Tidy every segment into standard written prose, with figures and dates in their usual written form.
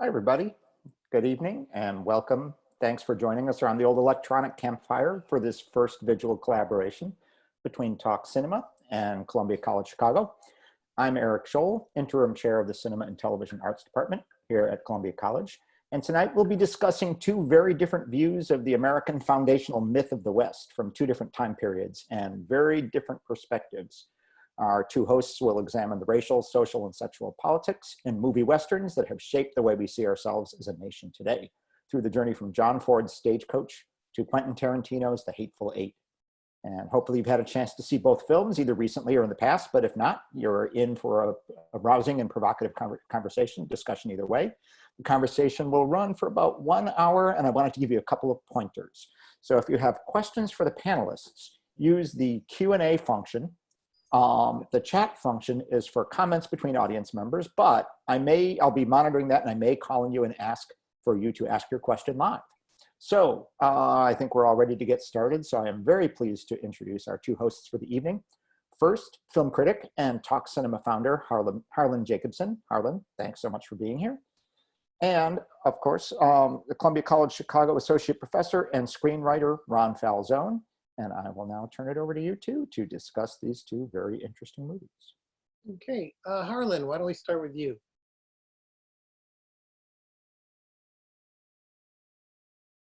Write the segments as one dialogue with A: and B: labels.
A: Hi, everybody. Good evening and welcome. Thanks for joining us around the old electronic campfire for this first visual collaboration between Talk Cinema and Columbia College Chicago. I'm Eric Scholl, interim chair of the Cinema and Television Arts Department here at Columbia College. And tonight we'll be discussing two very different views of the American foundational myth of the West from two different time periods and very different perspectives. Our two hosts will examine the racial, social, and sexual politics in movie westerns that have shaped the way we see ourselves as a nation today, through the journey from John Ford's Stagecoach to Quentin Tarantino's The Hateful Eight. And hopefully you've had a chance to see both films, either recently or in the past, but if not, you're in for a rousing and provocative discussion either way. The conversation will run for about 1 hour, and I wanted to give you a couple of pointers. So if you have questions for the panelists, use the Q&A function. The chat function is for comments between audience members, but I'll be monitoring that and I may call on you and ask for you to ask your question live. So I think we're all ready to get started. So I am very pleased to introduce our two hosts for the evening. First, film critic and Talk Cinema founder, Harlan Jacobson. Harlan, thanks so much for being here. And of course, the Columbia College Chicago associate professor and screenwriter, Ron Falzone. And I will now turn it over to you two to discuss these two very interesting movies.
B: Okay, Harlan, why don't we start with you?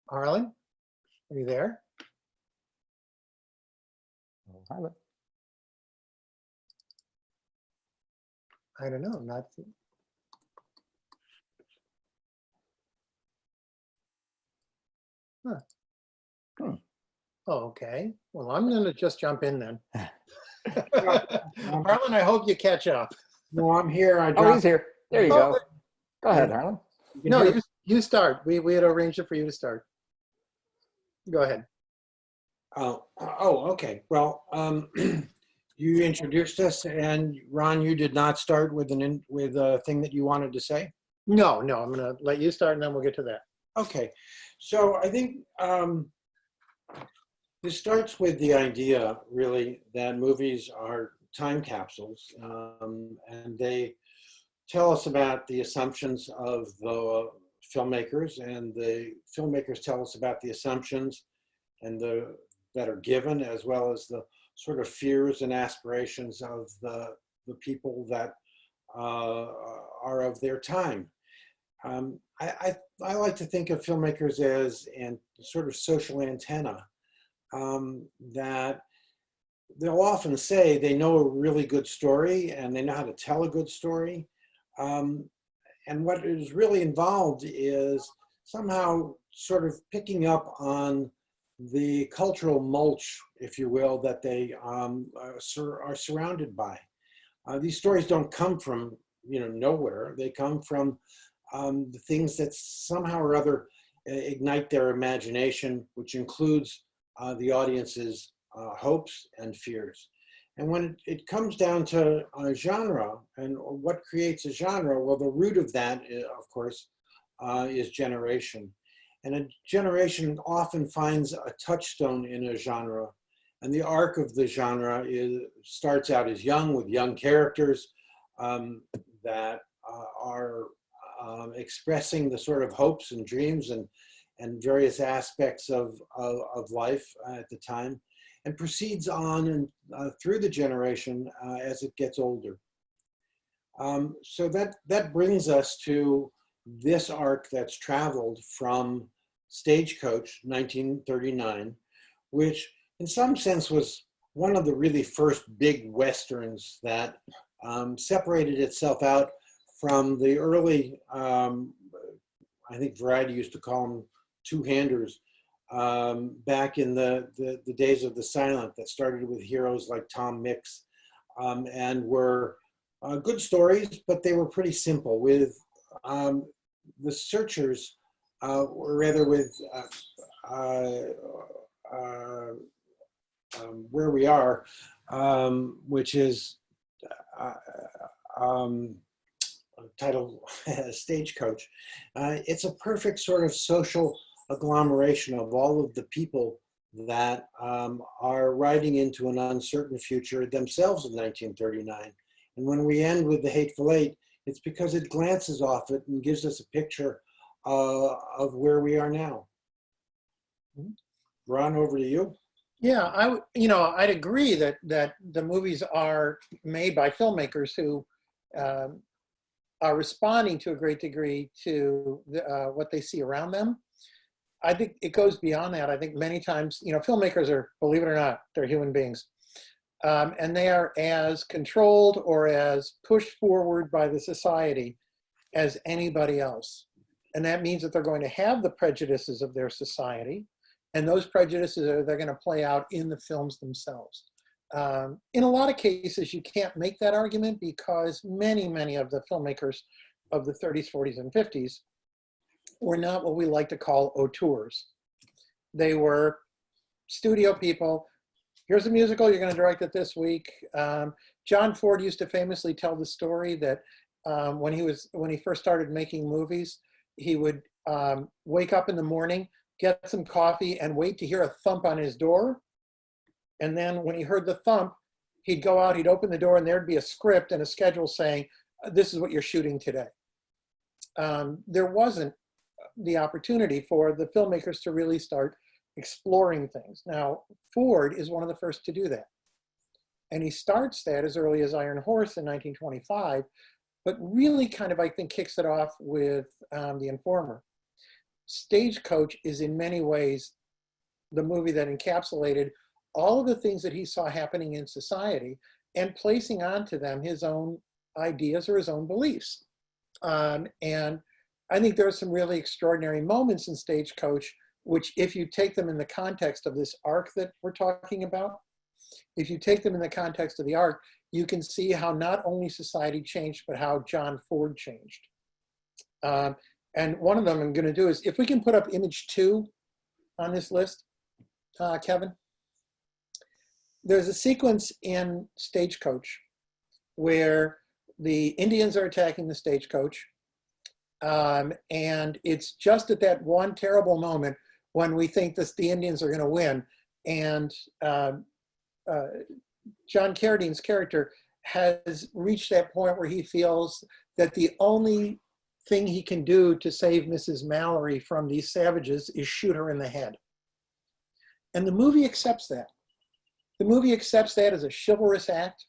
B: Harlan, are you there?
A: Oh, Harlan.
B: I don't know, not. Huh. Oh, okay. Well, I'm going to just jump in then. Harlan, I hope you catch up.
C: No, I'm here.
A: Oh, he's here. There you go. Go ahead, Harlan.
B: No, you start. We had arranged it for you to start. Go ahead.
C: Oh, okay. Well, you introduced us, and Ron, you did not start with a thing that you wanted to say?
B: No, I'm going to let you start, and then we'll get to that.
C: Okay. So I think this starts with the idea, really, that movies are time capsules, and they tell us about the assumptions of the filmmakers, and the filmmakers tell us about the assumptions that are given, as well as the sort of fears and aspirations of the people that are of their time. I like to think of filmmakers as sort of social antenna. That they'll often say they know a really good story and they know how to tell a good story. And what is really involved is somehow sort of picking up on the cultural mulch, if you will, that they are surrounded by. These stories don't come from nowhere. They come from the things that somehow or other ignite their imagination, which includes the audience's hopes and fears. And when it comes down to genre and what creates a genre, well, the root of that, of course, is generation. And a generation often finds a touchstone in a genre. And the arc of the genre starts out as young, with young characters that are expressing the sort of hopes and dreams and various aspects of life at the time, and proceeds on and through the generation as it gets older. So that brings us to this arc that's traveled from Stagecoach, 1939, which in some sense was one of the really first big Westerns that separated itself out from the early, I think Variety used to call them two-handers, back in the days of the silent, that started with heroes like Tom Mix, and were good stories, but they were pretty simple. With the Searchers, or rather with Where We Are, which is titled Stagecoach. It's a perfect sort of social agglomeration of all of the people that are riding into an uncertain future themselves in 1939. And when we end with The Hateful Eight, It's because it glances off it and gives us a picture of where we are now. Ron, over to you.
B: Yeah, I'd agree that the movies are made by filmmakers who are responding to a great degree to what they see around them. I think it goes beyond that. I think many times, filmmakers are, believe it or not, they're human beings. And they are as controlled or as pushed forward by the society as anybody else. And that means that they're going to have the prejudices of their society. And those prejudices they're going to play out in the films themselves. In a lot of cases, you can't make that argument because many of the filmmakers of the 30s, 40s, and 50s were not what we like to call auteurs. They were studio people. Here's a musical, you're going to direct it this week. John Ford used to famously tell the story that when he first started making movies, he would wake up in the morning, get some coffee, and wait to hear a thump on his door. And then when he heard the thump, he'd go out, he'd open the door, and there'd be a script and a schedule saying, this is what you're shooting today. There wasn't the opportunity for the filmmakers to really start exploring things. Now, Ford is one of the first to do that. And he starts that as early as Iron Horse in 1925, but really kind of, I think, kicks it off with The Informer. Stagecoach is in many ways the movie that encapsulated all of the things that he saw happening in society and placing onto them his own ideas or his own beliefs. And I think there are some really extraordinary moments in Stagecoach, which if you take them in the context of this arc that we're talking about, if you take them in the context of the arc, you can see how not only society changed, but how John Ford changed. And one of them I'm going to do is, if we can put up image 2 on this list, Kevin. There's a sequence in Stagecoach where the Indians are attacking the stagecoach. And it's just at that one terrible moment when we think that the Indians are going to win. And John Carradine's character has reached that point where he feels that the only thing he can do to save Mrs. Mallory from these savages is shoot her in the head. And the movie accepts that. The movie accepts that as a chivalrous act.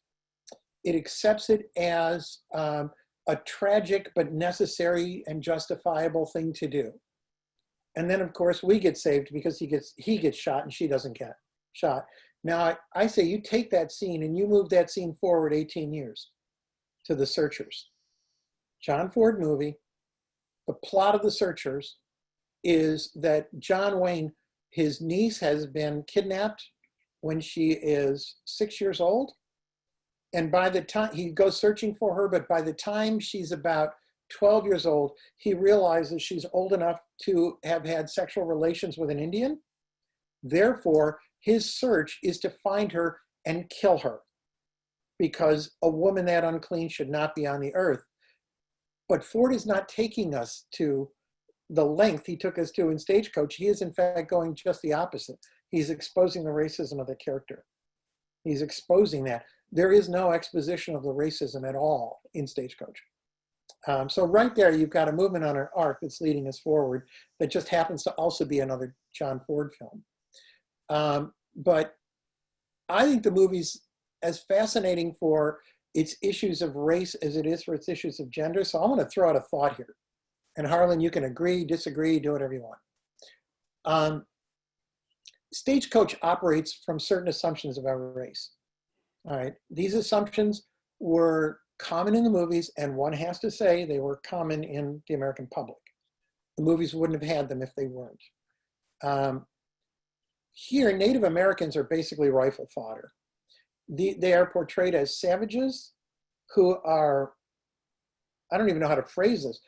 B: It accepts it as a tragic but necessary and justifiable thing to do. And then, of course, we get saved because he gets shot and she doesn't get shot. Now, I say you take that scene and you move that scene forward 18 years to The Searchers. John Ford movie. The plot of The Searchers is that John Wayne, his niece, has been kidnapped when she is 6 years old. And by the time he goes searching for her, but by the time she's about 12 years old, he realizes she's old enough to have had sexual relations with an Indian. Therefore, his search is to find her and kill her, because a woman that unclean should not be on the earth. But Ford is not taking us to the length he took us to in Stagecoach. He is, in fact, going just the opposite. He's exposing the racism of the character. He's exposing that. There is no exposition of the racism at all in Stagecoach. So right there, you've got a movement on our arc that's leading us forward that just happens to also be another John Ford film. But I think the movie's as fascinating for its issues of race as it is for its issues of gender. So I'm going to throw out a thought here. And Harlan, you can agree, disagree, do whatever you want. Stagecoach operates from certain assumptions about race. All right, these assumptions were common in the movies, and one has to say they were common in the American public. The movies wouldn't have had them if they weren't. Here, Native Americans are basically rifle fodder. They are portrayed as savages who are, I don't even know how to phrase this,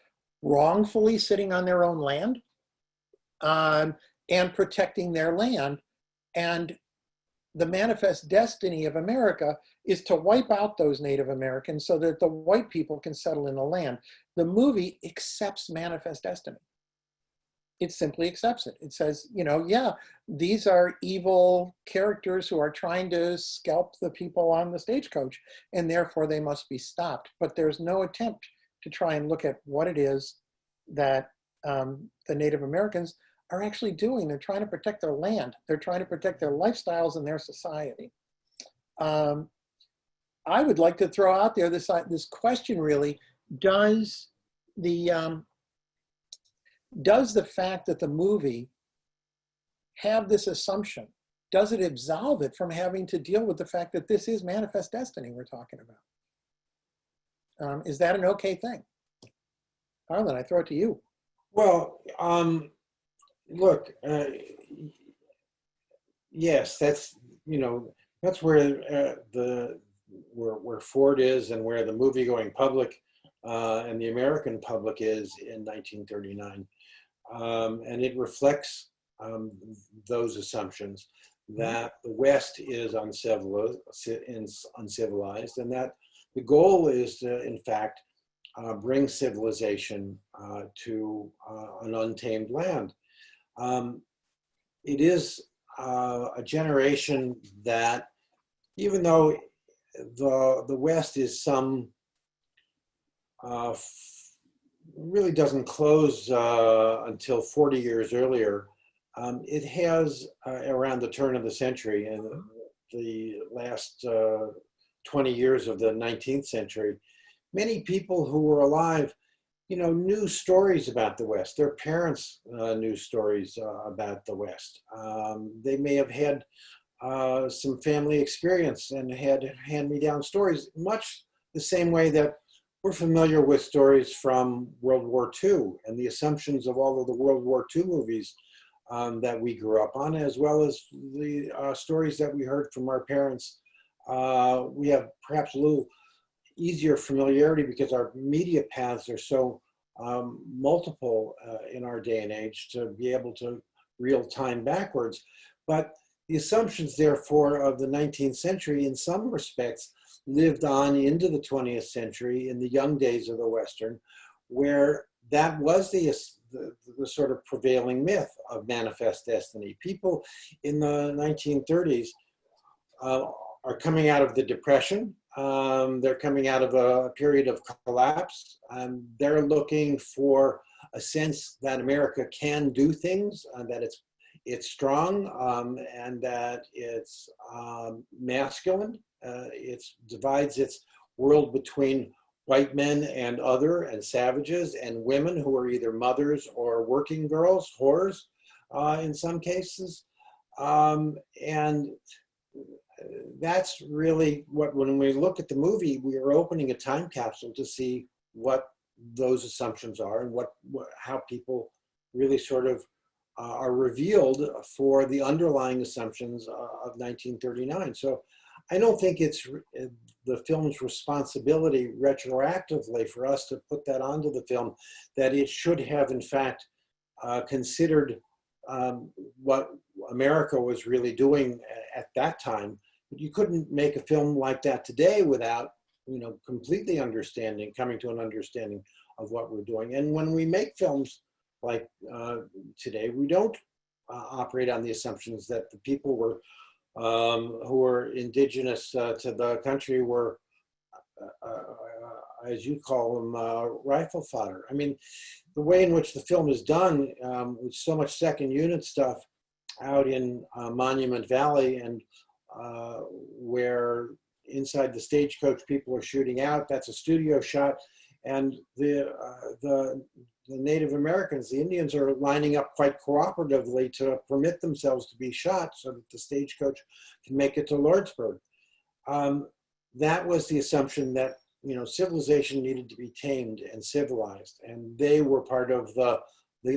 B: wrongfully sitting on their own land and protecting their land. And the manifest destiny of America is to wipe out those Native Americans so that the white people can settle in the land. The movie accepts manifest destiny. It simply accepts it. It says, yeah, these are evil characters who are trying to scalp the people on the stagecoach, and therefore they must be stopped. But there's no attempt to try and look at what it is that the Native Americans are actually doing. They're trying to protect their land. They're trying to protect their lifestyles and their society. I would like to throw out there this question really, does the fact that the movie have this assumption, does it absolve it from having to deal with the fact that this is manifest destiny we're talking about? Is that an okay thing? Harlan, I throw it to you.
C: Well, look, yes, that's, that's where where Ford is and where the movie-going public and the American public is in 1939. And it reflects those assumptions that the West is uncivilized, and that the goal is to, in fact, bring civilization to an untamed land. It is a generation that, even though the West is really doesn't close until 40 years earlier, it has, around the turn of the century and the last 20 years of the 19th century, many people who were alive, knew stories about the West. Their parents knew stories about the West. They may have had some family experience and had hand-me-down stories, much the same way that we're familiar with stories from World War II and the assumptions of all of the World War II movies that we grew up on, as well as the stories that we heard from our parents. We have perhaps a little easier familiarity because our media paths are so multiple in our day and age to be able to reel time backwards. But the assumptions, therefore, of the 19th century, in some respects, lived on into the 20th century in the young days of the Western, where that was the sort of prevailing myth of manifest destiny. People in the 1930s are coming out of the Depression. They're coming out of a period of collapse. They're looking for a sense that America can do things, that it's strong, and that it's masculine. It divides its world between white men and other, and savages, and women who are either mothers or working girls, whores in some cases. And that's really what, when we look at the movie, we are opening a time capsule to see what those assumptions are and how people really sort of are revealed for the underlying assumptions of 1939. So I don't think it's the film's responsibility retroactively for us to put that onto the film, that it should have in fact considered what America was really doing at that time. But you couldn't make a film like that today without, completely coming to an understanding of what we're doing. And when we make films like today, we don't operate on the assumptions that the people who were indigenous to the country were, as you call them, rifle fodder. I mean, the way in which the film is done, with so much second unit stuff out in Monument Valley, and where inside the Stagecoach people are shooting out, that's a studio shot, and the Native Americans, the Indians, are lining up quite cooperatively to permit themselves to be shot so that the Stagecoach can make it to Lordsburg. That was the assumption that, civilization needed to be tamed and civilized, and they were part of the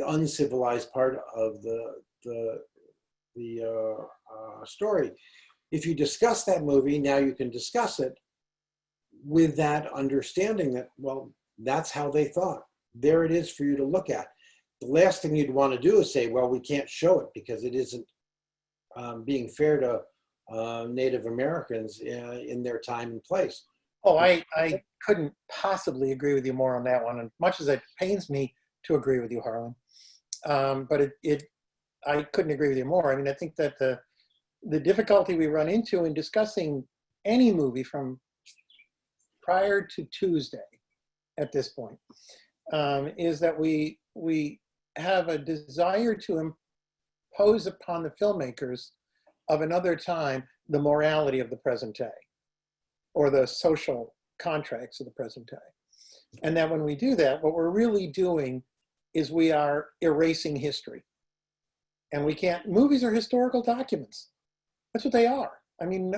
C: uncivilized part of the story. If you discuss that movie, now you can discuss it with that understanding that, well, that's how they thought. There it is for you to look at. The last thing you'd want to do is say, well, we can't show it because it isn't being fair to Native Americans in their time and place.
B: Oh, I couldn't possibly agree with you more on that one, and much as it pains me to agree with you, Harlan. But I couldn't agree with you more. I mean, I think that the difficulty we run into in discussing any movie from prior to Tuesday at this point, is that we have a desire to impose upon the filmmakers of another time the morality of the present day, or the social contracts of the present day. And that when we do that, what we're really doing is we are erasing history. And we can't, movies are historical documents. That's what they are. I mean,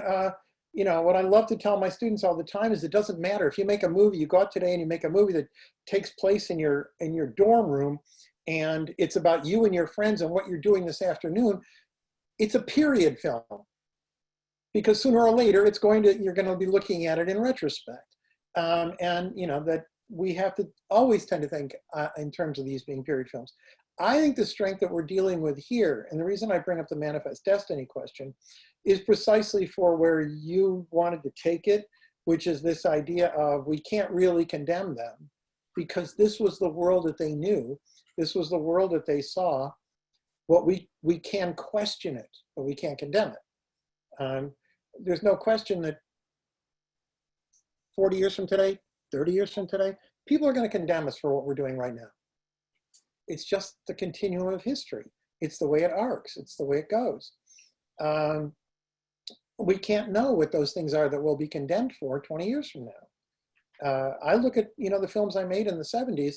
B: you know, what I love to tell my students all the time is it doesn't matter. If you make a movie, you go out today and you make a movie that takes place in your dorm room, and it's about you and your friends and what you're doing this afternoon, it's a period film. Because sooner or later, you're going to be looking at it in retrospect. And you know, that we have to always tend to think in terms of these being period films. I think the strength that we're dealing with here, and the reason I bring up the Manifest Destiny question, is precisely for where you wanted to take it, which is this idea of we can't really condemn them because this was the world that they knew. This was the world that they saw. What we can question it, but we can't condemn it. There's no question that 40 years from today, 30 years from today, people are going to condemn us for what we're doing right now. It's just the continuum of history. It's the way it arcs. It's the way it goes. We can't know what those things are that we'll be condemned for 20 years from now. I look at, you know, the films I made in the 70s,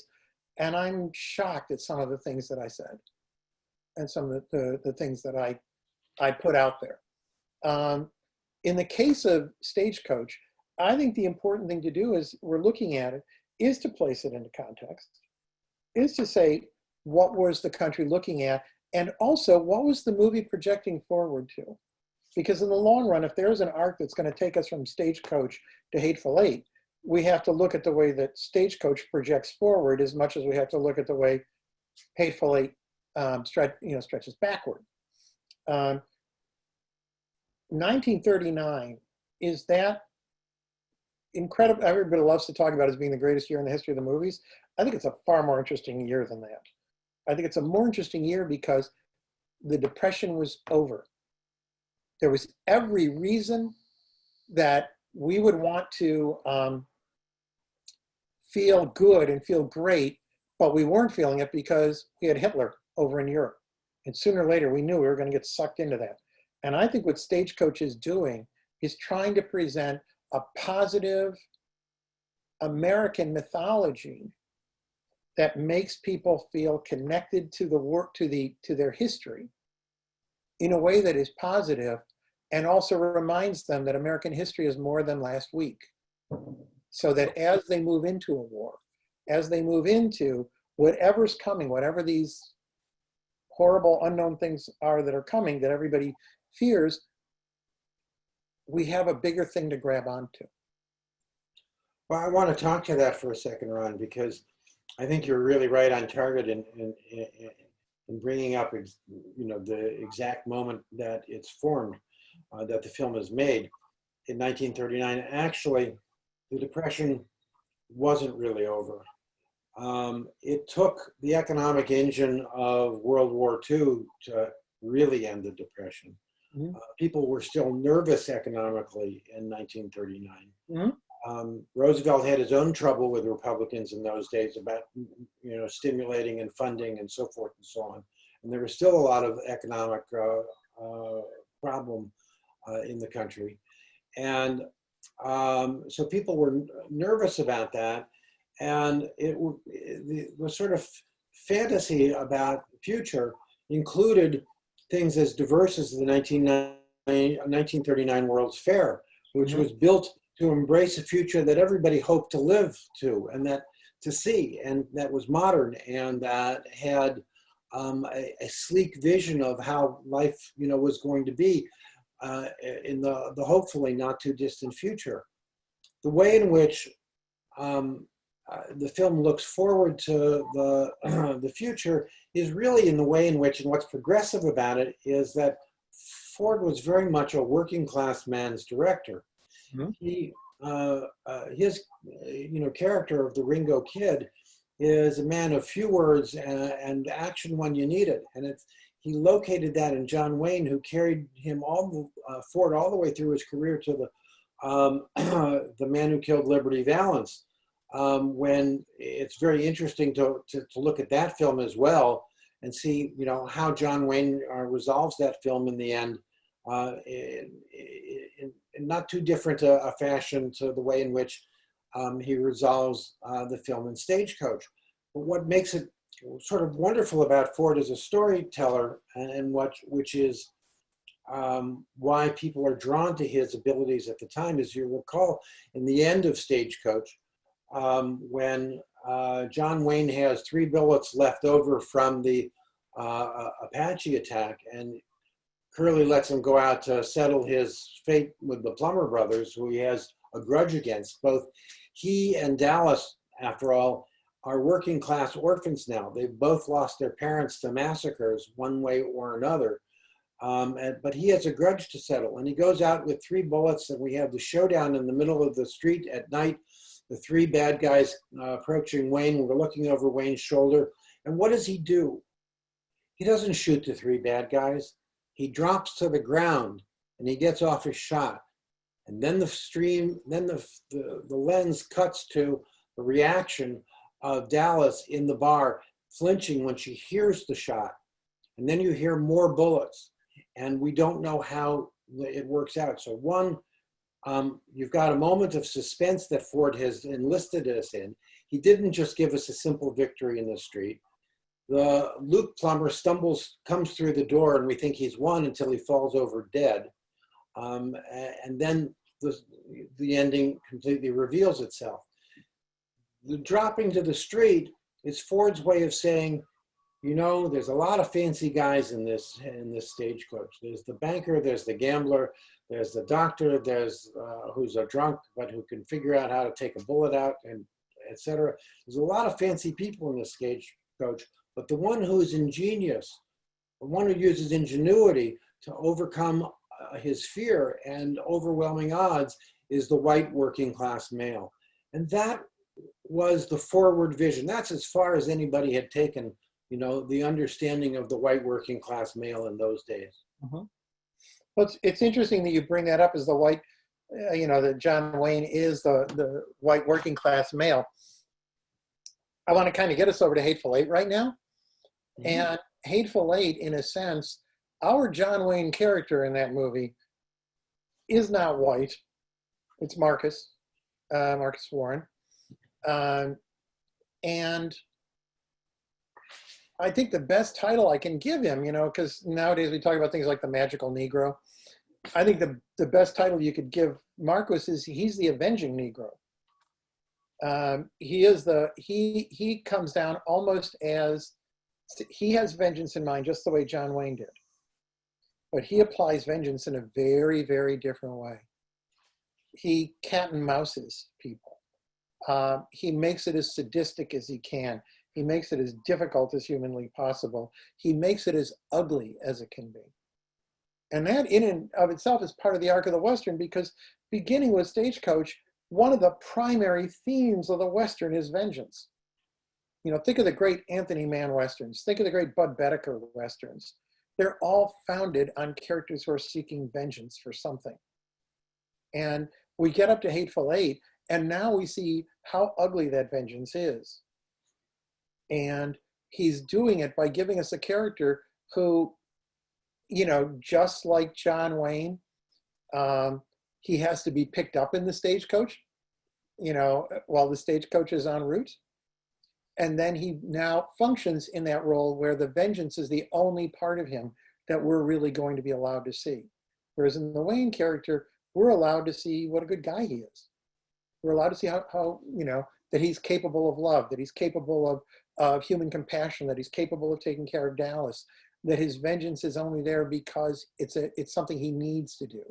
B: and I'm shocked at some of the things that I said and some of the things that I put out there. In the case of Stagecoach, I think the important thing to do is we're looking at it is to place it into context, is to say, what was the country looking at? And also, what was the movie projecting forward to? Because in the long run, if there's an arc that's going to take us from Stagecoach to Hateful Eight, we have to look at the way that Stagecoach projects forward as much as we have to look at the way Hateful Eight stretches backward. 1939 is that incredible. Everybody loves to talk about it as being the greatest year in the history of the movies. I think it's a far more interesting year than that. I think it's a more interesting year because the Depression was over. There was every reason that we would want to feel good and feel great, but we weren't feeling it because we had Hitler over in Europe. And sooner or later, we knew we were going to get sucked into that. And I think what Stagecoach is doing is trying to present a positive American mythology that makes people feel connected to the work, to their history in a way that is positive, and also reminds them that American history is more than last week. So that as they move into a war, as they move into whatever's coming, whatever these horrible unknown things are that are coming that everybody fears, we have a bigger thing to grab onto.
C: Well, I want to talk to that for a second, Ron, because I think you're really right on target in bringing up, you know, the exact moment that it's formed, that the film is made in 1939. Actually, the Depression wasn't really over. It took the economic engine of World War II to really end the Depression. Mm-hmm. People were still nervous economically in 1939. Mm-hmm. Roosevelt had his own trouble with Republicans in those days about, you know, stimulating and funding and so forth and so on. And there was still a lot of economic problem in the country. And so people were nervous about that. And the sort of fantasy about the future included things as diverse as the 1939 World's Fair, which was built to embrace a future that everybody hoped to live to and that to see, and that was modern and that had a sleek vision of how life, you know, was going to be in the hopefully not too distant future. The way in which the film looks forward to the future is really in the way in which, and what's progressive about it is that Ford was very much a working class man's director. Mm-hmm. His character of the Ringo Kid is a man of few words and action when you need it. And he located that in John Wayne, who carried him Ford all the way through his career to the Man Who Killed Liberty Valance. when it's very interesting to look at that film as well and see, how John Wayne resolves that film in the end, in not too different a fashion to the way in which he resolves the film in Stagecoach. But what makes it sort of wonderful about Ford as a storyteller, and which is why people are drawn to his abilities at the time, as you recall, in the end of Stagecoach, when John Wayne has 3 bullets left over from the Apache attack, and Curly lets him go out to settle his fate with the Plummer brothers, who he has a grudge against. Both he and Dallas, after all, are working class orphans now. They've both lost their parents to massacres one way or another. But he has a grudge to settle, and he goes out with 3 bullets, and we have the showdown in the middle of the street at night, the 3 bad guys approaching Wayne. We're looking over Wayne's shoulder, and what does he do? He doesn't shoot the 3 bad guys. He drops to the ground, and he gets off his shot. And then the lens cuts to the reaction of Dallas in the bar, flinching when she hears the shot. And then you hear more bullets, and we don't know how it works out. So one, you've got a moment of suspense that Ford has enlisted us in. He didn't just give us a simple victory in the street. The Luke Plummer comes through the door, and we think he's won until he falls over dead. And then the ending completely reveals itself. The dropping to the street is Ford's way of saying, there's a lot of fancy guys in this Stagecoach. There's the banker, there's the gambler, there's the doctor, there's who's a drunk but who can figure out how to take a bullet out, and etc. There's a lot of fancy people in the Stagecoach, but the one who is ingenious, the one who uses ingenuity to overcome his fear and overwhelming odds, is the white working class male. And that was the forward vision. That's as far as anybody had taken, the understanding of the white working class male in those days.
B: Mm-hmm. Well, it's interesting that you bring that up as the white, that John Wayne is the white working class male. I want to kind of get us over to Hateful Eight right now. Mm-hmm. And Hateful Eight, in a sense, our John Wayne character in that movie is not white. It's Marcus Warren. And I think the best title I can give him, because nowadays we talk about things like the magical Negro. I think the best title you could give Marcus is he's the avenging Negro. He comes down almost as, he has vengeance in mind just the way John Wayne did. But he applies vengeance in a very, very different way. He cat and mouses people. He makes it as sadistic as he can. He makes it as difficult as humanly possible. He makes it as ugly as it can be. And that in and of itself is part of the arc of the Western, because beginning with Stagecoach, one of the primary themes of the Western is vengeance. Think of the great Anthony Mann Westerns. Think of the great Bud Boetticher Westerns. They're all founded on characters who are seeking vengeance for something. And we get up to Hateful Eight, and now we see how ugly that vengeance is. And he's doing it by giving us a character who, just like John Wayne, he has to be picked up in the stagecoach, while the stagecoach is en route. And then he now functions in that role where the vengeance is the only part of him that we're really going to be allowed to see. Whereas in the Wayne character, we're allowed to see what a good guy he is. We're allowed to see how that he's capable of love, that he's capable of human compassion, that he's capable of taking care of Dallas, that his vengeance is only there because it's something he needs to do.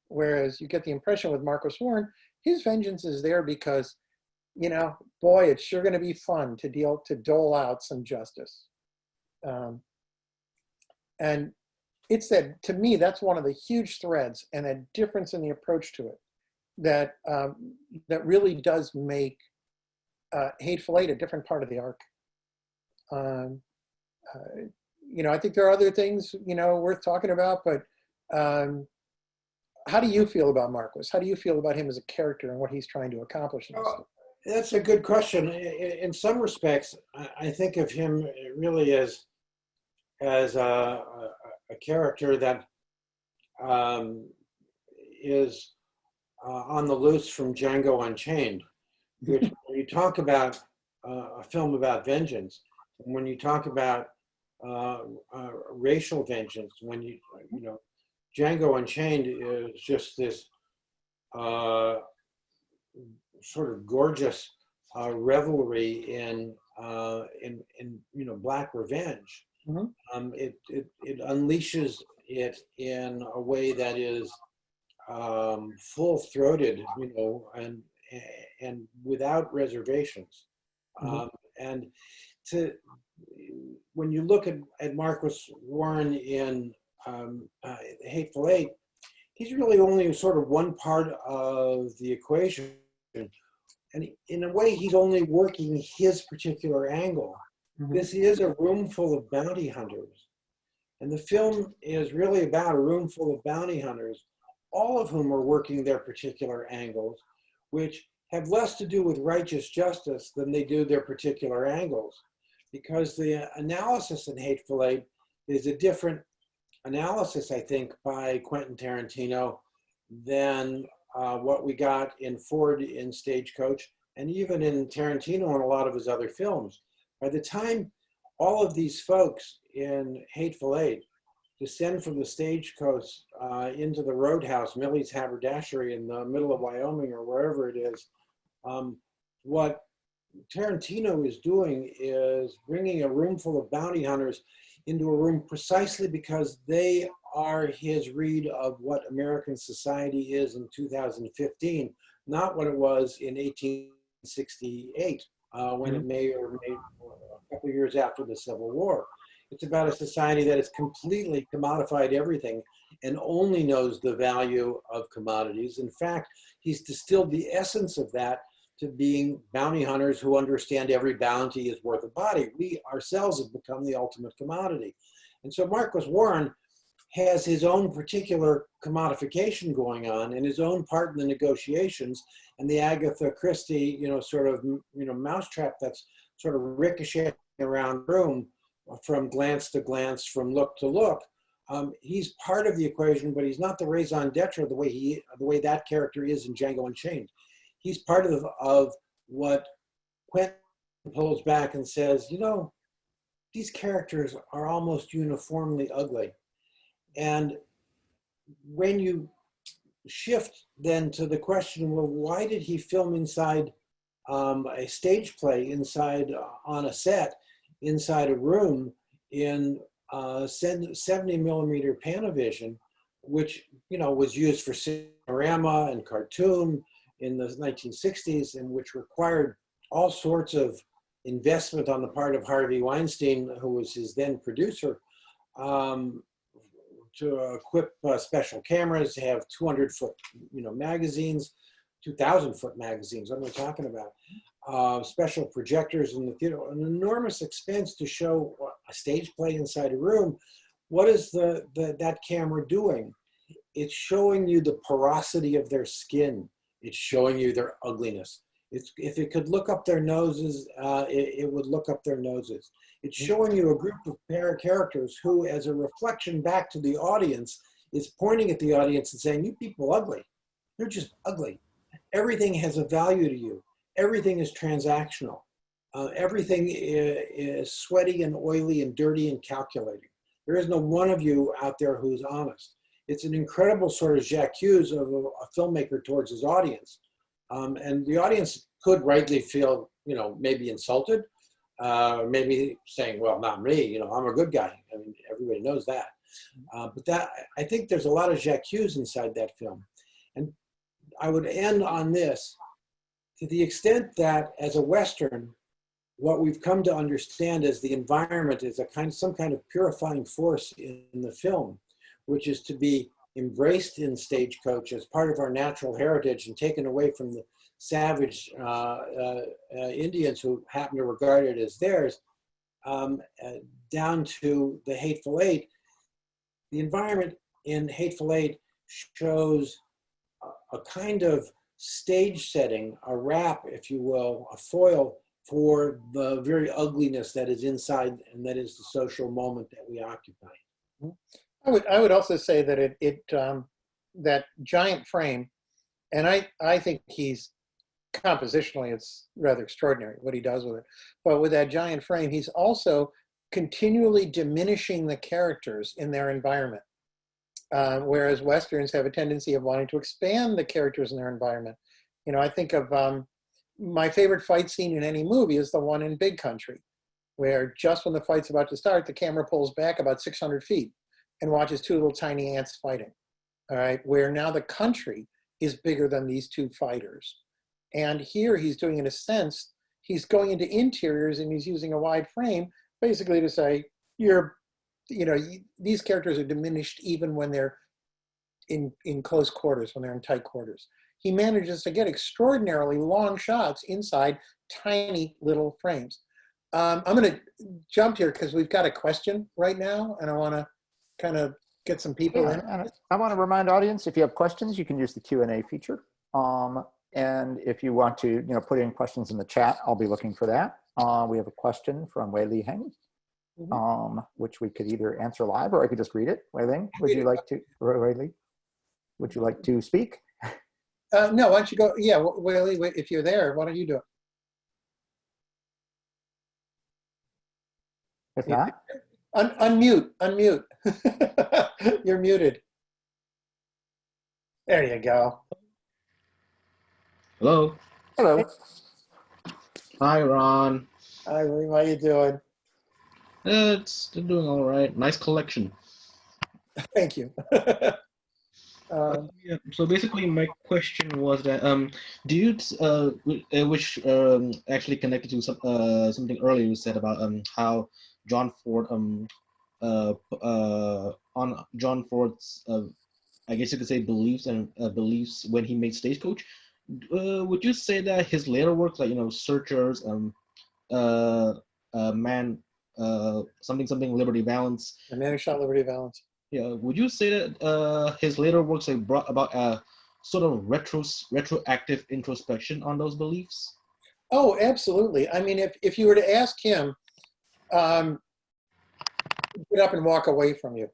B: Whereas you get the impression with Marcus Warren, his vengeance is there because, boy, it's sure going to be fun to dole out some justice. And it's that, to me, that's one of the huge threads and a difference in the approach to it that really does make Hateful Eight a different part of the arc. I think there are other things, worth talking about, but how do you feel about Marcus? How do you feel about him as a character and what he's trying to accomplish in this story?
C: That's a good question. In some respects, I think of him really as a character that is on the loose from Django Unchained, which when you talk about a film about vengeance, and when you talk about racial vengeance, when you know, Django Unchained is just this sort of gorgeous revelry in Black revenge.
B: Mhm.
C: It unleashes it in a way that is full-throated, and without reservations.
B: Mhm.
C: And to when you look at Marcus Warren in Hateful Eight, he's really only sort of one part of the equation. And in a way, he's only working his particular angle.
B: Mhm.
C: This is a room full of bounty hunters. And the film is really about a room full of bounty hunters, all of whom are working their particular angles, which have less to do with righteous justice than they do their particular angles. Because the analysis in Hateful Eight is a different analysis, I think, by Quentin Tarantino than what we got in Ford in Stagecoach, and even in Tarantino and a lot of his other films. By the time all of these folks in Hateful Eight descend from the stagecoach into the roadhouse, Millie's Haberdashery in the middle of Wyoming or wherever it is, what Tarantino is doing is bringing a room full of bounty hunters into a room precisely because they are his read of what American society is in 2015, not what it was in 1868, when it may or may a couple of years after the Civil War. It's about a society that has completely commodified everything and only knows the value of commodities. In fact, he's distilled the essence of that to being bounty hunters who understand every bounty is worth a body. We ourselves have become the ultimate commodity. And so Marcus Warren has his own particular commodification going on and his own part in the negotiations, and the Agatha Christie, mousetrap that's sort of ricocheting around the room from glance to glance, from look to look. He's part of the equation, but he's not the raison d'etre the way that character is in Django Unchained. He's part of what Quentin pulls back and says, these characters are almost uniformly ugly. And when you shift then to the question, well, why did he film inside a stage play, inside on a set, inside a room in 70 millimeter Panavision, which, was used for cinerama and cartoon in the 1960s, and which required all sorts of investment on the part of Harvey Weinstein, who was his then producer, to equip special cameras, have 200-foot, magazines, 2,000-foot magazines. What am I talking about? Special projectors in the theater, an enormous expense to show a stage play inside a room. What is that camera doing? It's showing you the porosity of their skin. It's showing you their ugliness. If it could look up their noses, it would look up their noses. It's showing you a group of characters who, as a reflection back to the audience, is pointing at the audience and saying, you people are ugly. You're just ugly. Everything has a value to you. Everything is transactional. Everything is sweaty and oily and dirty and calculating. There is no one of you out there who's honest. It's an incredible sort of j'accuse of a filmmaker towards his audience. And the audience could rightly feel, maybe insulted, maybe saying, well, not me, I'm a good guy. I mean, everybody knows that. But I think there's a lot of j'accuse inside that film. And I would end on this, to the extent that as a Western, what we've come to understand is the environment is some kind of purifying force in the film, which is to be embraced in Stagecoach as part of our natural heritage and taken away from the savage Indians who happen to regard it as theirs, down to the Hateful Eight. The environment in Hateful Eight shows a kind of stage setting, a wrap, if you will, a foil for the very ugliness that is inside, and that is the social moment that we occupy.
B: I would also say that that giant frame, and I think he's compositionally, it's rather extraordinary what he does with it. But with that giant frame, he's also continually diminishing the characters in their environment. Whereas Westerns have a tendency of wanting to expand the characters in their environment. You know, I think of my favorite fight scene in any movie is the one in Big Country, where just when the fight's about to start, the camera pulls back about 600 feet and watches two little tiny ants fighting. All right, where now the country is bigger than these two fighters. And here he's doing, in a sense, he's going into interiors and he's using a wide frame basically to say, these characters are diminished even when they're in close quarters, when they're in tight quarters. He manages to get extraordinarily long shots inside tiny little frames. I'm going to jump here because we've got a question right now, and I want to kind of get some people in.
A: And I want to remind audience, if you have questions, you can use the Q&A feature. And if you want to, put in questions in the chat, I'll be looking for that. We have a question from Wei Li Heng, which we could either answer live or I could just read it. Wei Ling, would you like to speak?
B: No, why don't you go? Yeah, Wei Li, if you're there, why don't you do it?
A: If not,
B: unmute. You're muted. There you go.
D: Hello.
A: hello.
D: Hi, Ron.
B: Hi, William, how you doing?
D: It's doing all right. Nice collection.
B: Thank you.
D: Yeah. So basically, my question was that do you which actually connected to something earlier you said about how John Ford on John Ford's I guess you could say beliefs when he made Stagecoach. Would you say that his later works, like Searchers, Man, something Liberty Balance,
B: The Man Who Shot Liberty Valance.
D: yeah, would you say that his later works like brought about a sort of retroactive introspection on those beliefs?
B: Oh, absolutely. I mean, if you were to ask him, get up and walk away from you.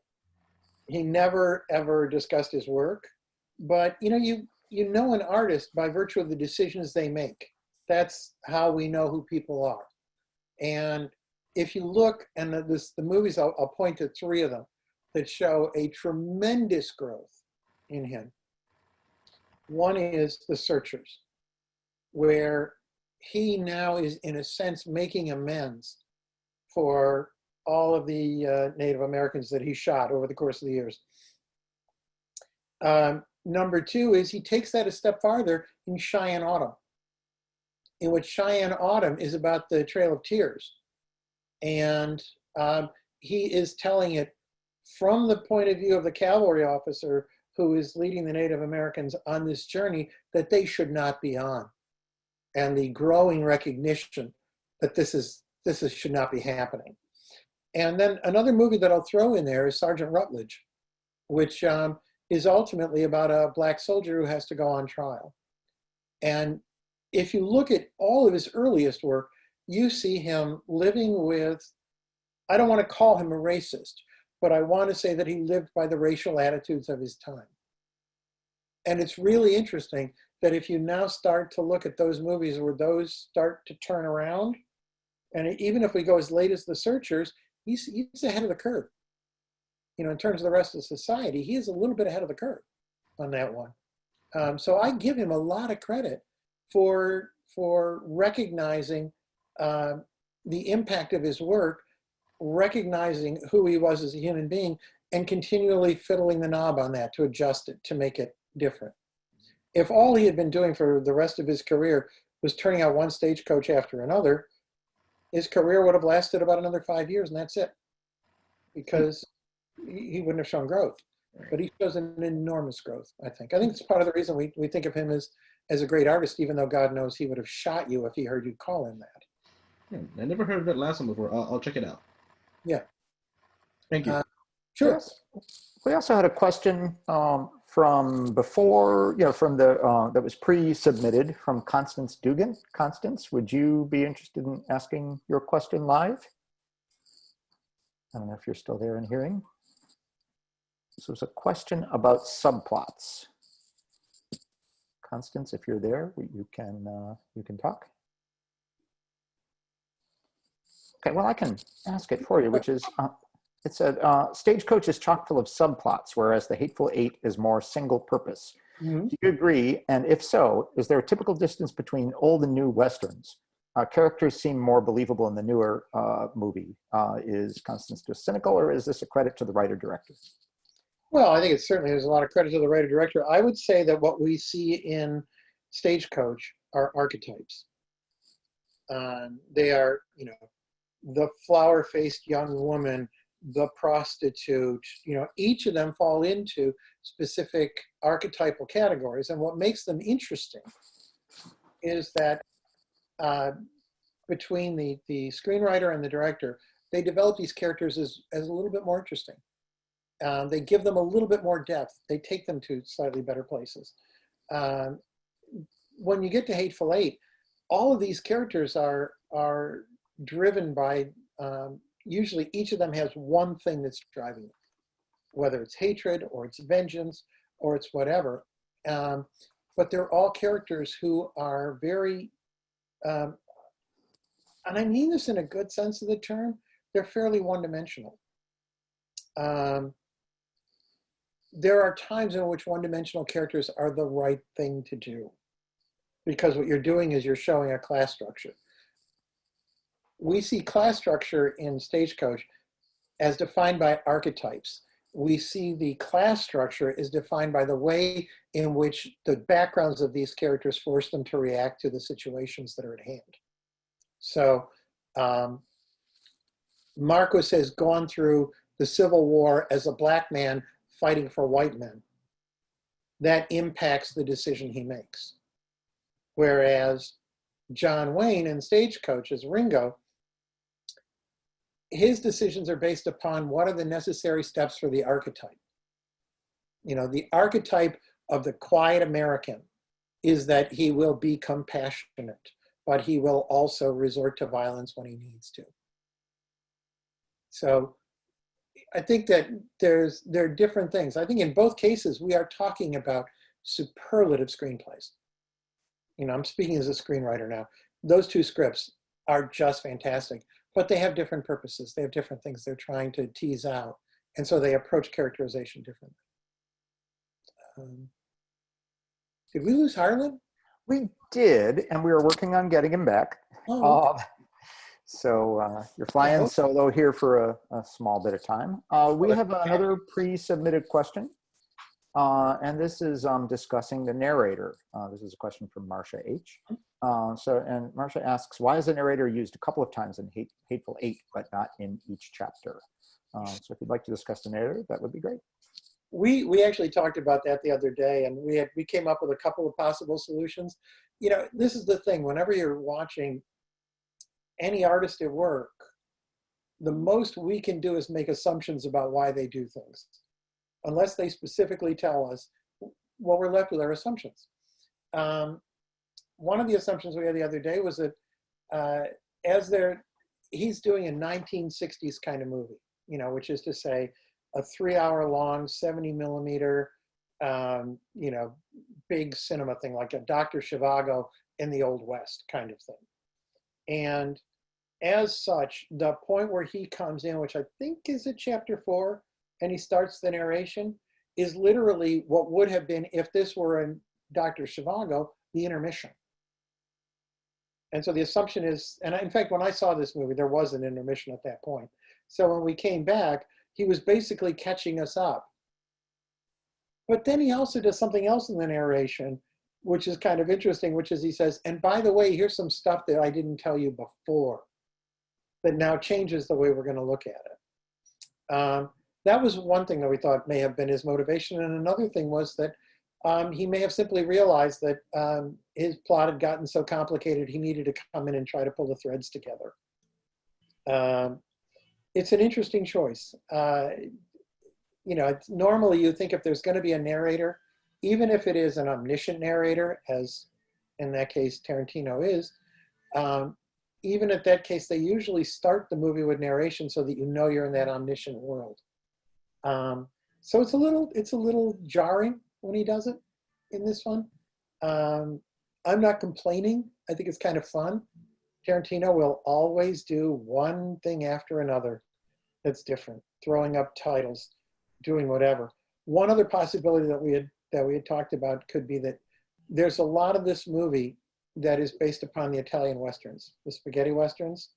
B: He never ever discussed his work, but you know an artist by virtue of the decisions they make. That's how we know who people are. And if you look, and the movies, I'll point to three of them that show a tremendous growth in him. One is The Searchers, where he now is, in a sense, making amends for all of the Native Americans that he shot over the course of the years. Number two is he takes that a step farther in Cheyenne Autumn, in which Cheyenne Autumn is about the Trail of Tears. And he is telling it from the point of view of the cavalry officer who is leading the Native Americans on this journey that they should not be on, and the growing recognition that this should not be happening. And then another movie that I'll throw in there is Sergeant Rutledge, which is ultimately about a black soldier who has to go on trial. And if you look at all of his earliest work, you see him living with, I don't want to call him a racist, but I want to say that he lived by the racial attitudes of his time. And it's really interesting that if you now start to look at those movies where those start to turn around, and even if we go as late as The Searchers, he's ahead of the curve. In terms of the rest of society, he is a little bit ahead of the curve on that one. So I give him a lot of credit for recognizing the impact of his work, recognizing who he was as a human being, and continually fiddling the knob on that to adjust it, to make it different. If all he had been doing for the rest of his career was turning out one Stagecoach after another, his career would have lasted about another 5 years, and that's it, because he wouldn't have shown growth. But he shows an enormous growth, I think. I think it's part of the reason we think of him as a great artist, even though God knows he would have shot you if he heard you call him that.
D: I never heard of that last one before. I'll check it out.
B: Yeah.
D: Thank you.
B: Sure.
A: We also had a question from before, from the, that was pre-submitted from Constance Dugan. Constance, would you be interested in asking your question live? I don't know if you're still there and hearing. So it's a question about subplots. Constance, if you're there, you can talk. Okay, well, I can ask it for you, which is, it said, Stagecoach is chock full of subplots, whereas The Hateful Eight is more single purpose.
B: Mhm.
A: Do you agree? And if so, is there a typical distance between old and new Westerns? Characters seem more believable in the newer movie. Is Constance just cynical, or is this a credit to the writer-director?
B: Well, I think it's certainly, there's a lot of credit to the writer-director. I would say that what we see in Stagecoach are archetypes. They are, the flower-faced young woman, the prostitute, each of them fall into specific archetypal categories. And what makes them interesting is that between the screenwriter and the director, they develop these characters as a little bit more interesting. They give them a little bit more depth. They take them to slightly better places. When you get to Hateful Eight, all of these characters are driven by, usually each of them has one thing that's driving it, whether it's hatred or it's vengeance or it's whatever. But they're all characters who are very, and I mean this in a good sense of the term, they're fairly one-dimensional. There are times in which one-dimensional characters are the right thing to do, because what you're doing is you're showing a class structure. We see class structure in Stagecoach as defined by archetypes. We see the class structure is defined by the way in which the backgrounds of these characters force them to react to the situations that are at hand. So Marquis has gone through the Civil War as a black man fighting for white men. That impacts the decision he makes. Whereas John Wayne in Stagecoach as Ringo, his decisions are based upon what are the necessary steps for the archetype. The archetype of the quiet American is that he will be compassionate, but he will also resort to violence when he needs to. So I think that there are different things. I think in both cases, we are talking about superlative screenplays. I'm speaking as a screenwriter now. Those two scripts are just fantastic, but they have different purposes. They have different things they're trying to tease out. And so they approach characterization differently. Did we lose Harlan?
A: We did, and we were working on getting him back.
B: Oh, okay.
A: So you're flying solo here for a small bit of time. We have another pre-submitted question, and this is discussing the narrator. This is a question from Marcia H. And Marcia asks, why is the narrator used a couple of times in Hateful Eight, but not in each chapter? So if you'd like to discuss the narrator, that would be great.
B: We actually talked about that the other day, and we came up with a couple of possible solutions. This is the thing, whenever you're watching any artist at work, the most we can do is make assumptions about why they do things. Unless they specifically tell us, well, we're left with our assumptions. One of the assumptions we had the other day was that he's doing a 1960s kind of movie, which is to say a 3-hour-long 70 millimeter, big cinema thing, like a Dr. Zhivago in the Old West kind of thing. And as such, the point where he comes in, which I think is at chapter 4, and he starts the narration, is literally what would have been, if this were in Dr. Zhivago, the intermission. And so the assumption is, and in fact, when I saw this movie, there was an intermission at that point. So when we came back, he was basically catching us up. But then he also does something else in the narration, which is kind of interesting, which is he says, and by the way, here's some stuff that I didn't tell you before that now changes the way we're going to look at it. That was one thing that we thought may have been his motivation. And another thing was that he may have simply realized that his plot had gotten so complicated, he needed to come in and try to pull the threads together. It's an interesting choice. Normally you think if there's going to be a narrator, even if it is an omniscient narrator, as in that case Tarantino is, even at that case, they usually start the movie with narration so that you know you're in that omniscient world. So it's a little jarring when he does it in this one. I'm not complaining. I think it's kind of fun. Tarantino will always do one thing after another that's different, throwing up titles, doing whatever. One other possibility that we had talked about could be that there's a lot of this movie that is based upon the Italian Westerns, the spaghetti Westerns,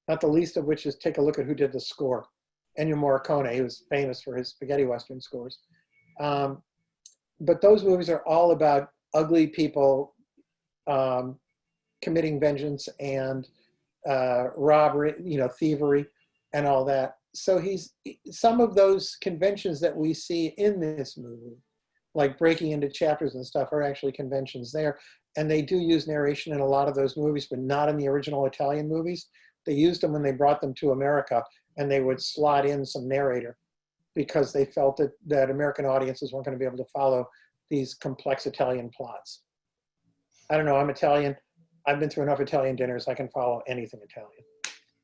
B: not the least of which is take a look at who did the score. Ennio Morricone, who was famous for his spaghetti Western scores. But those movies are all about ugly people committing vengeance and robbery, thievery and all that. So some of those conventions that we see in this movie, like breaking into chapters and stuff, are actually conventions there. And they do use narration in a lot of those movies, but not in the original Italian movies. They used them when they brought them to America, and they would slot in some narrator because they felt that American audiences weren't going to be able to follow these complex Italian plots. I don't know, I'm Italian. I've been through enough Italian dinners. I can follow anything Italian.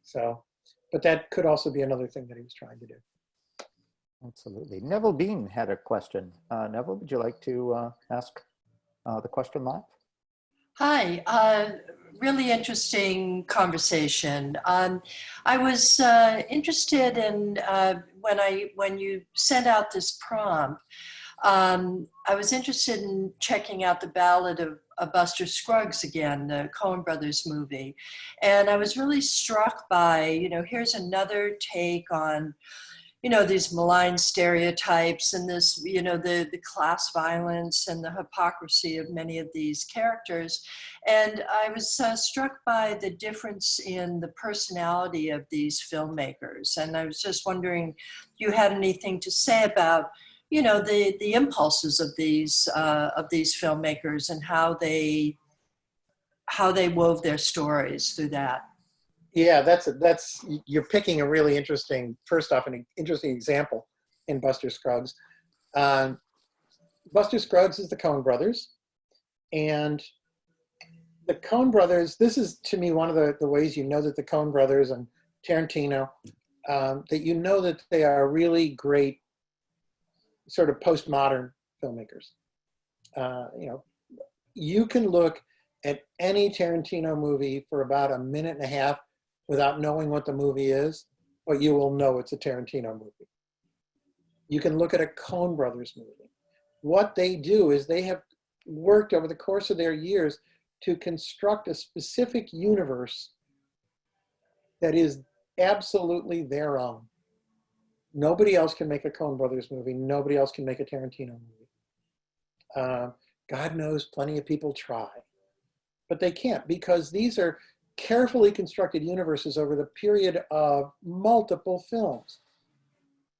B: So, but that could also be another thing that he was trying to do.
A: Absolutely. Neville Bean had a question. Neville, would you like to ask the question live?
E: Hi, really interesting conversation. I was interested in when you sent out this prompt, I was interested in checking out the Ballad of Buster Scruggs again, the Coen Brothers movie. And I was really struck by, here's another take on these malign stereotypes and this, the class violence and the hypocrisy of many of these characters. And I was struck by the difference in the personality of these filmmakers. And I was just wondering if you had anything to say about, the impulses of these filmmakers and how they wove their stories through that.
B: Yeah, you're picking a really interesting, first off, an interesting example in Buster Scruggs. Buster Scruggs is the Coen Brothers, and the Coen Brothers, this is to me one of the ways you know that the Coen Brothers and Tarantino, that you know that they are really great sort of postmodern filmmakers. You can look at any Tarantino movie for about a minute and a half without knowing what the movie is, but you will know it's a Tarantino movie. You can look at a Coen Brothers movie. What they do is they have worked over the course of their years to construct a specific universe that is absolutely their own. Nobody else can make a Coen Brothers movie. Nobody else can make a Tarantino movie. God knows plenty of people try, but they can't, because these are carefully constructed universes over the period of multiple films.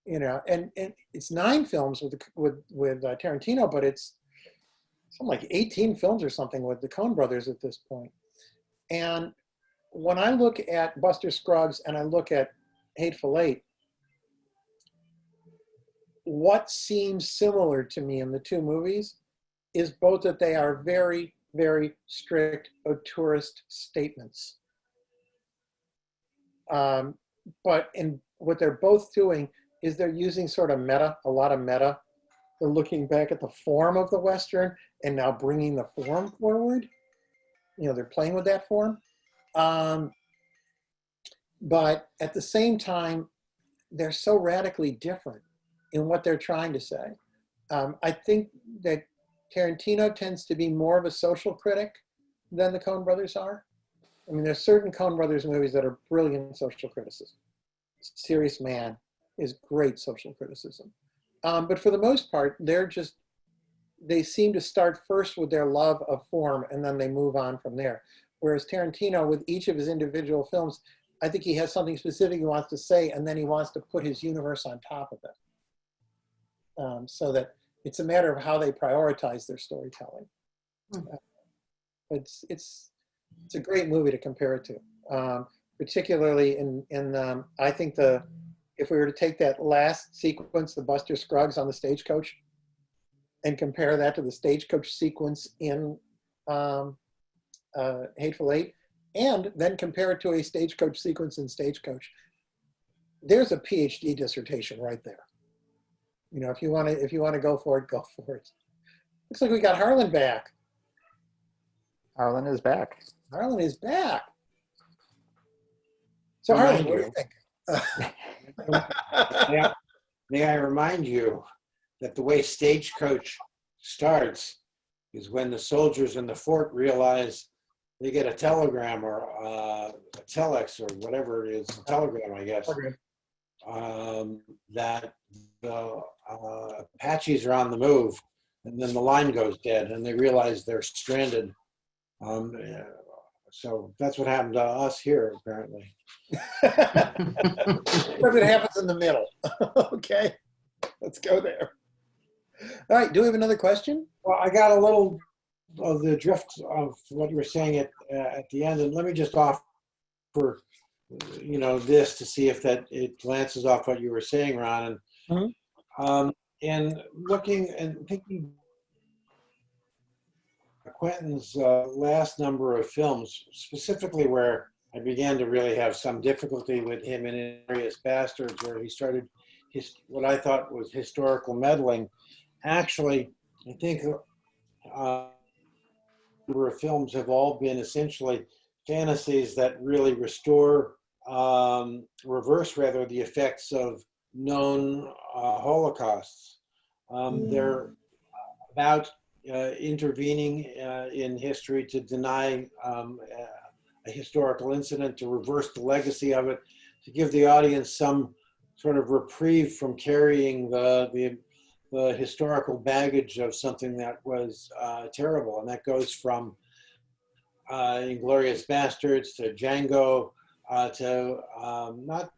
B: And it's 9 films with Tarantino, but it's something like 18 films or something with the Coen Brothers at this point. And when I look at Buster Scruggs and I look at Hateful Eight, what seems similar to me in the two movies is both that they are very, very strict auteurist statements. But in what they're both doing is they're using sort of meta, a lot of meta. They're looking back at the form of the Western and now bringing the form forward. They're playing with that form. But at the same time, they're so radically different in what they're trying to say. I think that Tarantino tends to be more of a social critic than the Coen Brothers are. I mean, there's certain Coen Brothers movies that are brilliant social criticism. Serious Man is great social criticism. But for the most part, they seem to start first with their love of form and then they move on from there. Whereas Tarantino, with each of his individual films, I think he has something specific he wants to say and then he wants to put his universe on top of it. So that it's a matter of how they prioritize their storytelling. It's a great movie to compare it to, particularly in I think if we were to take that last sequence, the Buster Scruggs on the Stagecoach, and compare that to the Stagecoach sequence in Hateful Eight, and then compare it to a Stagecoach sequence in Stagecoach, there's a PhD dissertation right there. You know, if you want to go for it, go for it. Looks like we got Harlan back.
A: Harlan is back.
B: Harlan is back. So Harlan, what do you think?
C: May I remind you that the way Stagecoach starts is when the soldiers in the fort realize they get a telegram or a telex or whatever it is, a telegram, I guess, that the Apaches are on the move, and then the line goes dead, and they realize they're stranded. So that's what happened to us here, apparently.
B: But it happens in the middle. Okay, let's go there. All right, do we have another question?
C: Well, I got a little of the drift of what you were saying at the end, and let me just offer, this to see if that it glances off what you were saying, Ron. And in looking and thinking Quentin's last number of films, specifically where I began to really have some difficulty with him in Inglourious Bastards, where he started what I thought was historical meddling. Actually, I think a number of films have all been essentially fantasies that really reverse rather the effects of known holocausts. They're about intervening in history to deny a historical incident, to reverse the legacy of it, to give the audience some sort of reprieve from carrying the historical baggage of something that was terrible. And that goes from Inglourious Bastards to Django to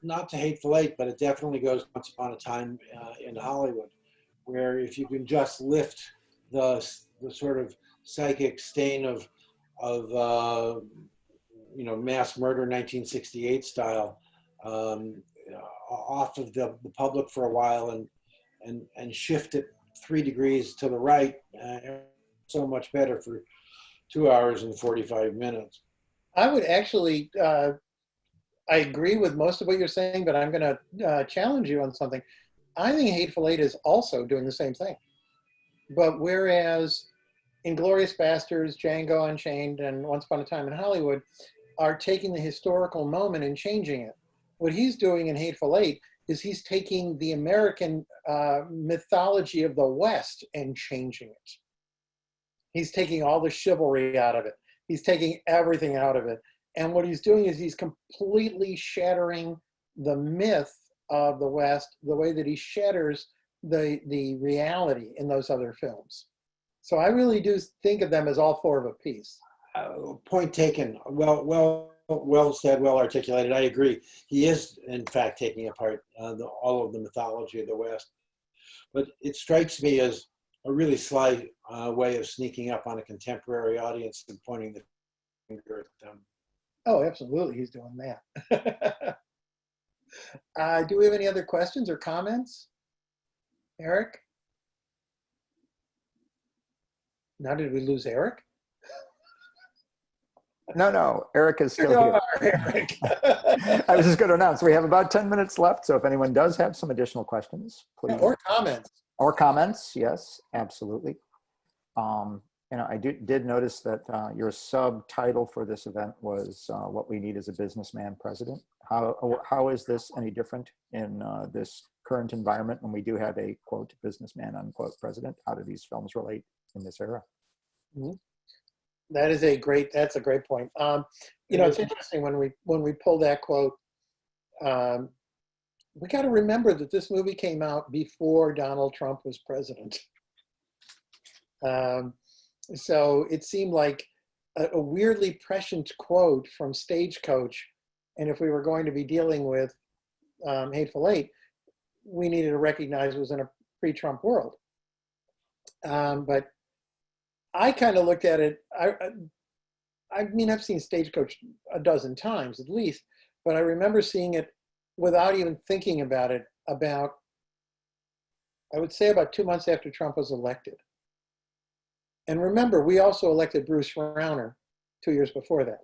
C: not to Hateful Eight, but it definitely goes Once Upon a Time in Hollywood, where if you can just lift the sort of psychic stain of mass murder 1968 style off of the public for a while and shift it 3 degrees to the right, so much better for 2 hours and 45 minutes.
B: I would actually, I agree with most of what you're saying, but I'm going to challenge you on something. I think Hateful Eight is also doing the same thing. But whereas Inglourious Bastards, Django Unchained, and Once Upon a Time in Hollywood are taking the historical moment and changing it, what he's doing in Hateful Eight is he's taking the American mythology of the West and changing it. He's taking all the chivalry out of it. He's taking everything out of it. And what he's doing is he's completely shattering the myth of the West the way that he shatters the reality in those other films. So I really do think of them as all four of a piece.
C: Point taken. Well said, well articulated. I agree. He is, in fact, taking apart all of the mythology of the West. But it strikes me as a really sly way of sneaking up on a contemporary audience and pointing the finger at them.
B: Oh, absolutely. He's doing that. Do we have any other questions or comments? Eric? Now, did we lose Eric?
A: No, Eric is still here.
B: Eric.
A: I was just going to announce we have about 10 minutes left, so if anyone does have some additional questions, please.
B: Or comments.
A: Or comments, yes, absolutely. I did notice that your subtitle for this event was "What We Need Is a Businessman President." How is this any different in this current environment when we do have a quote businessman unquote president? How do these films relate in this era?
B: Mm-hmm. That's a great point. It's interesting when we pull that quote. We got to remember that this movie came out before Donald Trump was president. So it seemed like a weirdly prescient quote from Stagecoach. And if we were going to be dealing with Hateful Eight, we needed to recognize it was in a pre-Trump world. But I kind of looked at it, I've seen Stagecoach a dozen times at least, but I remember seeing it without even thinking about it I would say about 2 months after Trump was elected. And remember, we also elected Bruce Rauner 2 years before that.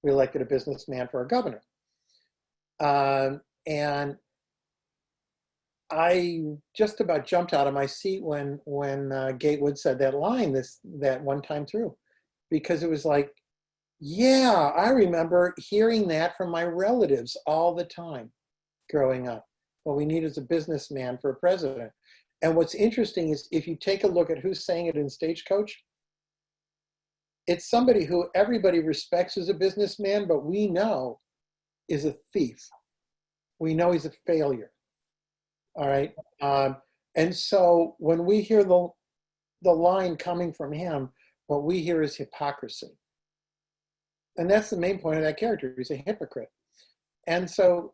B: We elected a businessman for our governor. And I just about jumped out of my seat when Gatewood said that line that one time through, because it was like, yeah, I remember hearing that from my relatives all the time growing up. What we need is a businessman for a president. And what's interesting is if you take a look at who's saying it in Stagecoach, it's somebody who everybody respects as a businessman, but we know is a thief. We know he's a failure. All right. And so when we hear the line coming from him, what we hear is hypocrisy. And that's the main point of that character. He's a hypocrite. And so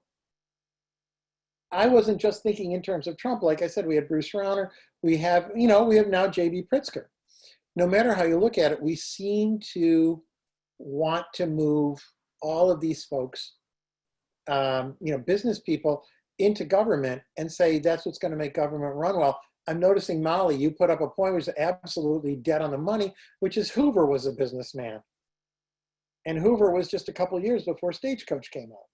B: I wasn't just thinking in terms of Trump. Like I said, we had Bruce Rauner. We have now J.B. Pritzker. No matter how you look at it, we seem to want to move all of these folks, business people, into government and say that's what's going to make government run well. I'm noticing, Molly, you put up a point which is absolutely dead on the money, which is Hoover was a businessman. And Hoover was just a couple of years before Stagecoach came out.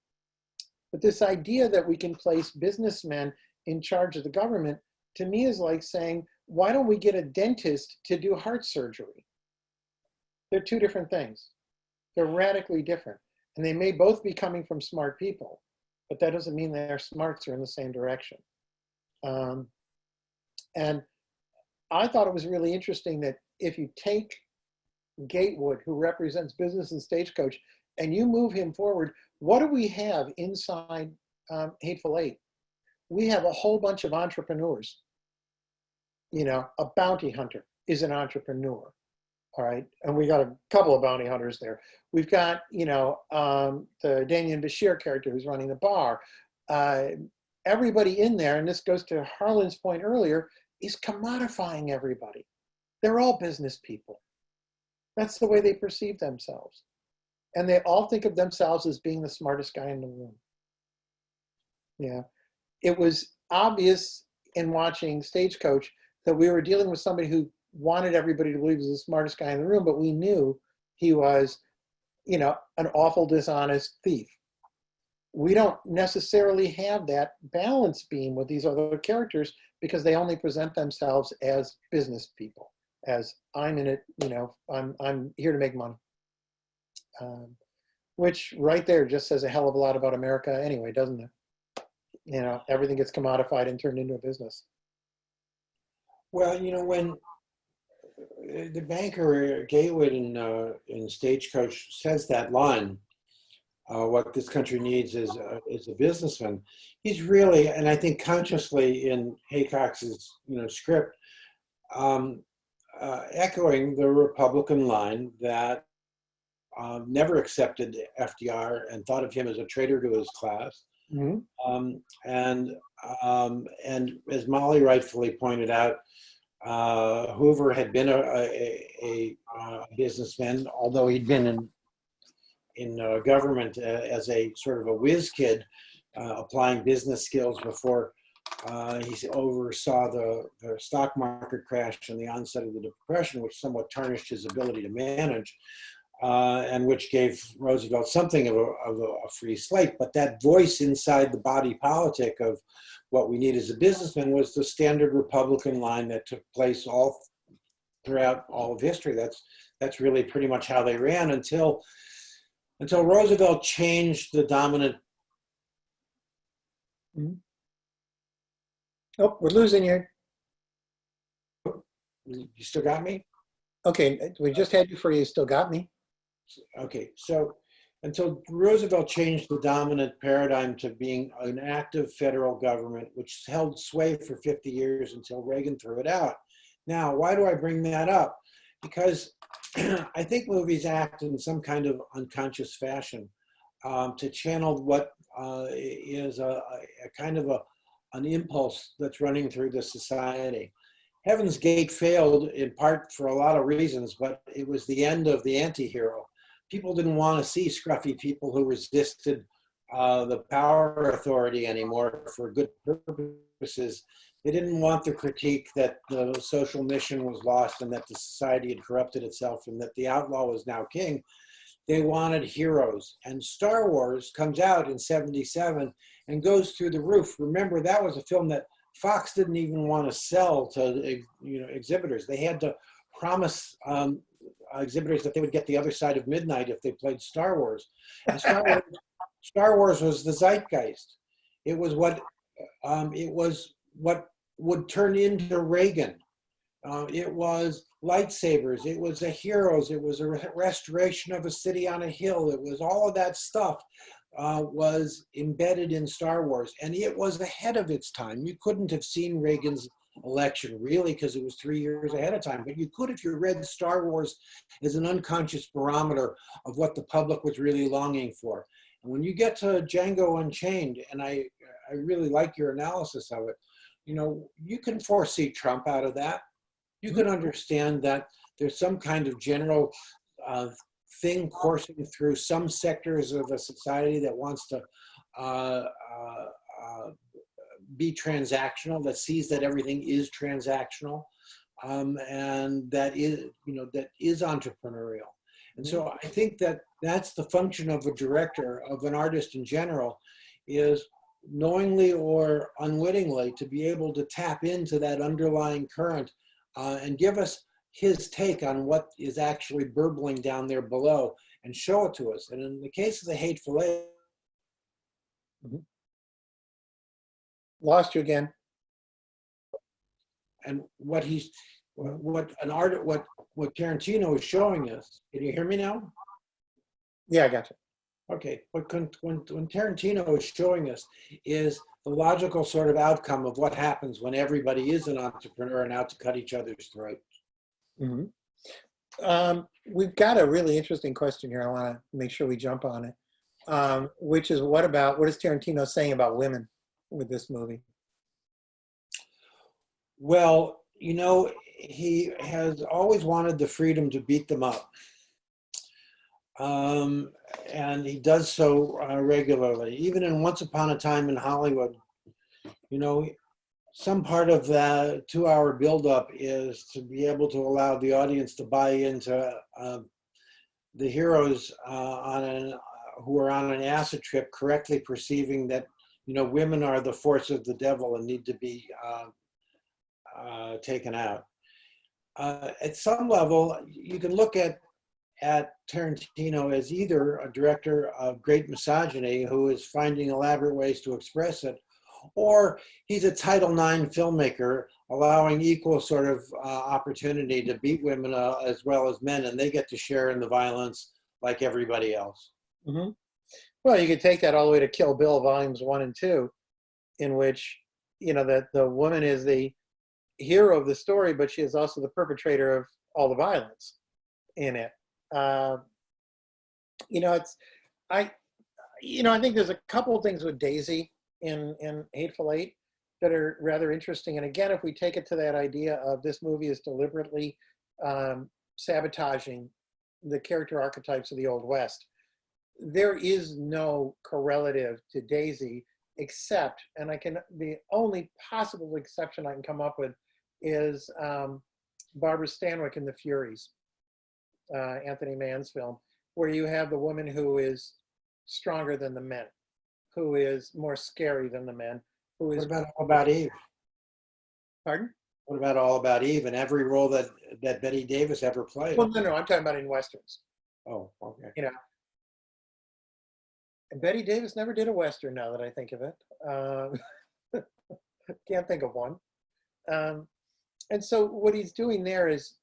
B: But this idea that we can place businessmen in charge of the government, to me, is like saying, why don't we get a dentist to do heart surgery? They're two different things. They're radically different. And they may both be coming from smart people, but that doesn't mean their smarts are in the same direction. And I thought it was really interesting that if you take Gatewood, who represents business and Stagecoach, and you move him forward, what do we have inside Hateful Eight? We have a whole bunch of entrepreneurs. A bounty hunter is an entrepreneur, all right? And we got a couple of bounty hunters there. We've got, the Daniel Bashir character who's running the bar. Everybody in there, and this goes to Harlan's point earlier, is commodifying everybody. They're all business people. That's the way they perceive themselves. And they all think of themselves as being the smartest guy in the room. Yeah. It was obvious in watching Stagecoach that we were dealing with somebody who wanted everybody to believe he was the smartest guy in the room, but we knew he was, an awful, dishonest thief. We don't necessarily have that balance beam with these other characters because they only present themselves as business people, as I'm in it, I'm here to make money. Which right there just says a hell of a lot about America anyway, doesn't it? Everything gets commodified and turned into a business.
C: Well, when the banker Gatewood in Stagecoach says that line, what this country needs is a businessman. He's really, and I think consciously in Haycox's script, echoing the Republican line that never accepted FDR and thought of him as a traitor to his class. Mm-hmm. And as Molly rightfully pointed out, Hoover had been a businessman, although he'd been in government as a sort of a whiz kid, applying business skills before he oversaw the stock market crash and the onset of the Depression, which somewhat tarnished his ability to manage. And which gave Roosevelt something of a free slate. But that voice inside the body politic of what we need as a businessman was the standard Republican line that took place all throughout all of history. That's really pretty much how they ran until Roosevelt changed the dominant.
B: Mm-hmm. Oh, we're losing you.
C: You still got me?
B: Okay, we just had you for you still got me.
C: Okay, so until Roosevelt changed the dominant paradigm to being an active federal government, which held sway for 50 years until Reagan threw it out. Now, why do I bring that up? Because I think movies act in some kind of unconscious fashion to channel what is a kind of an impulse that's running through the society. Heaven's Gate failed in part for a lot of reasons, but it was the end of the anti-hero. People didn't want to see scruffy people who resisted the power authority anymore for good purposes. They didn't want the critique that the social mission was lost and that the society had corrupted itself and that the outlaw was now king. They wanted heroes. And Star Wars comes out in '77 and goes through the roof. Remember, that was a film that Fox didn't even want to sell to exhibitors. They had to promise exhibitors that they would get the other side of midnight if they played Star Wars. And Star Wars was the zeitgeist. It was what would turn into Reagan. It was lightsabers. It was the heroes. It was a restoration of a city on a hill. It was all of that stuff was embedded in Star Wars, and it was ahead of its time. You couldn't have seen Reagan's election really because it was 3 years ahead of time, but you could if you read Star Wars as an unconscious barometer of what the public was really longing for. And when you get to Django Unchained, and I really like your analysis of it, you know, you can foresee Trump out of that. You can understand that there's some kind of general thing coursing through some sectors of a society that wants to be transactional, that sees that everything is transactional, and that is, you know, that is entrepreneurial. And so I think that that's the function of a director, of an artist in general, is knowingly or unwittingly to be able to tap into that underlying current and give us his take on what is actually burbling down there below and show it to us. And in the case of The Hateful Eight,
B: Lost you again.
C: and what Tarantino is showing us. Can you hear me now?
B: Yeah, I got you.
C: Okay, when Tarantino is showing us is the logical sort of outcome of what happens when everybody is an entrepreneur and out to cut each other's throats.
B: We've got a really interesting question here. I want to make sure we jump on it, which is what is Tarantino saying about women with this movie?
C: Well, you know, he has always wanted the freedom to beat them up. And he does so regularly. Even in Once Upon a Time in Hollywood, you know, some part of the 2-hour buildup is to be able to allow the audience to buy into the heroes who are on an acid trip correctly perceiving that, you know, women are the force of the devil and need to be taken out. At some level, you can look at Tarantino as either a director of great misogyny who is finding elaborate ways to express it, or he's a Title IX filmmaker allowing equal sort of opportunity to beat women as well as men, and they get to share in the violence like everybody else.
B: Mm-hmm. Well, you could take that all the way to Kill Bill Volumes 1 and 2, in which, you know, that the woman is the hero of the story, but she is also the perpetrator of all the violence in it. You know, I think there's a couple of things with Daisy in Hateful Eight that are rather interesting. And again, if we take it to that idea of this movie is deliberately sabotaging the character archetypes of the Old West, there is no correlative to Daisy except, and the only possible exception I can come up with is Barbara Stanwyck in The Furies, Anthony Mann's film, where you have the woman who is stronger than the men, who is more scary than the men, who is...
C: What about All About Eve?
B: Pardon?
C: What about All About Eve and every role that Betty Davis ever played?
B: Well, no, I'm talking about in Westerns.
C: Oh, okay.
B: You know, and Betty Davis never did a Western now that I think of it. Can't think of one. And so what he's doing there is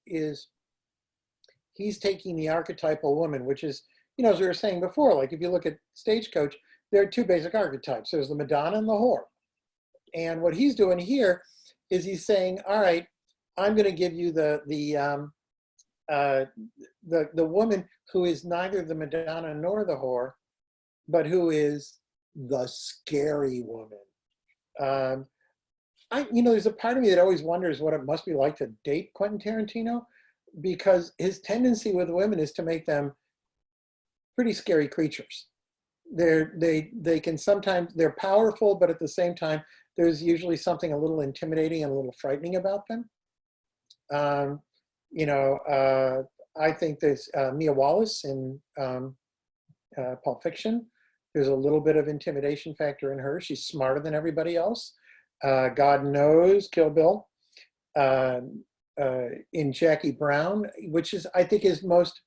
B: he's taking the archetypal woman, which is, you know, as we were saying before, like if you look at Stagecoach, there are two basic archetypes. There's the Madonna and the whore. And what he's doing here is he's saying, all right, I'm going to give you the woman who is neither the Madonna nor the whore, but who is the scary woman. There's a part of me that always wonders what it must be like to date Quentin Tarantino, because his tendency with women is to make them pretty scary creatures. They can sometimes, they're powerful, but at the same time, there's usually something a little intimidating and a little frightening about them. You know, I think there's Mia Wallace in Pulp Fiction. There's a little bit of intimidation factor in her. She's smarter than everybody else. God knows, Kill Bill. In Jackie Brown, which is, I think, his most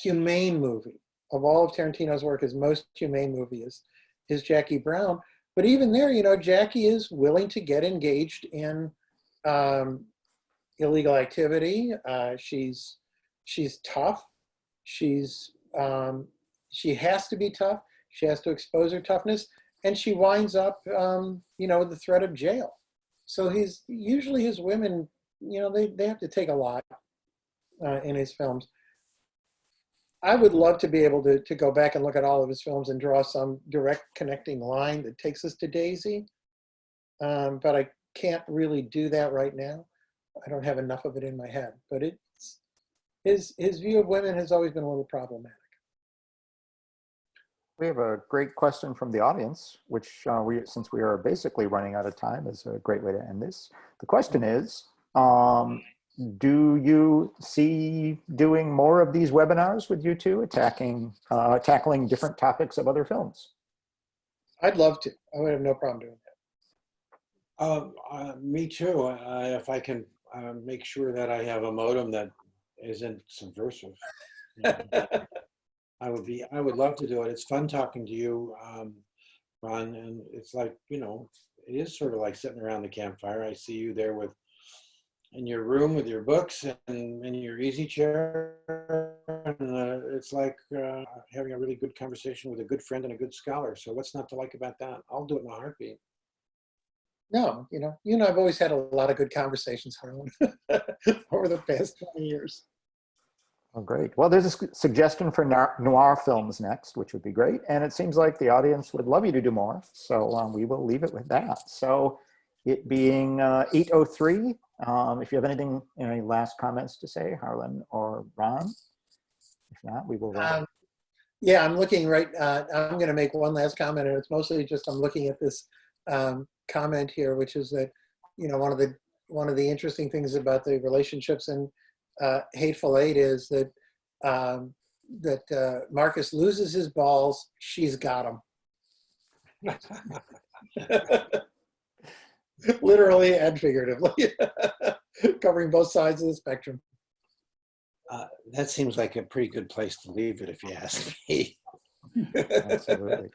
B: humane movie of all of Tarantino's work. His most humane movie is Jackie Brown. But even there, you know, Jackie is willing to get engaged in illegal activity. She's tough. She has to be tough. She has to expose her toughness, and she winds up, you know, with the threat of jail. So usually his women, you know, they have to take a lot in his films. I would love to be able to go back and look at all of his films and draw some direct connecting line that takes us to Daisy. But I can't really do that right now. I don't have enough of it in my head. But his view of women has always been a little problematic.
A: We have a great question from the audience, which since we are basically running out of time, is a great way to end this. The question is, do you see doing more of these webinars with you two, tackling different topics of other films?
B: I'd love to. I would have no problem doing that.
C: Me too. If I can make sure that I have a modem that isn't subversive. I would love to do it. It's fun talking to you, Ron, and it's like, you know, it is sort of like sitting around the campfire. I see you there in your room with your books and in your easy chair. And it's like having a really good conversation with a good friend and a good scholar. So what's not to like about that? I'll do it in a heartbeat.
B: No, you know, I've always had a lot of good conversations, Harlan, over the past 20 years.
A: Oh, great. Well, there's a suggestion for noir films next, which would be great. And it seems like the audience would love you to do more. So we will leave it with that. So it being 8:03, if you have any last comments to say, Harlan or Ron? If not, we will.
B: Yeah, I'm looking right. I'm going to make one last comment, and it's mostly just I'm looking at this comment here, which is that, you know, one of the interesting things about the relationships in Hateful Eight is that Marcus loses his balls, she's got him. Literally and figuratively, covering both sides of the spectrum.
C: That seems like a pretty good place to leave it, if you ask me.
A: Absolutely.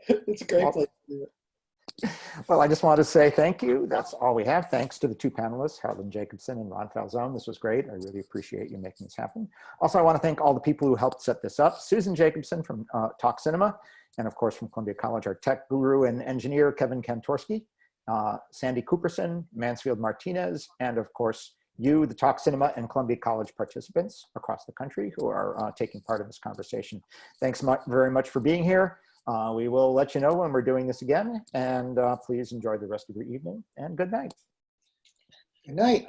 B: It's a great place to do it.
A: Well, I just want to say thank you. That's all we have. Thanks to the two panelists, Harlan Jacobson and Ron Falzone. This was great. I really appreciate you making this happen. Also, I want to thank all the people who helped set this up. Susan Jacobson from Talk Cinema, and of course from Columbia College, our tech guru and engineer, Kevin Kantorsky, Sandy Cooperson, Mansfield Martinez, and of course, you, the Talk Cinema and Columbia College participants across the country who are taking part in this conversation. Thanks very much for being here. We will let you know when we're doing this again, and please enjoy the rest of your evening, and good night.
B: Good night.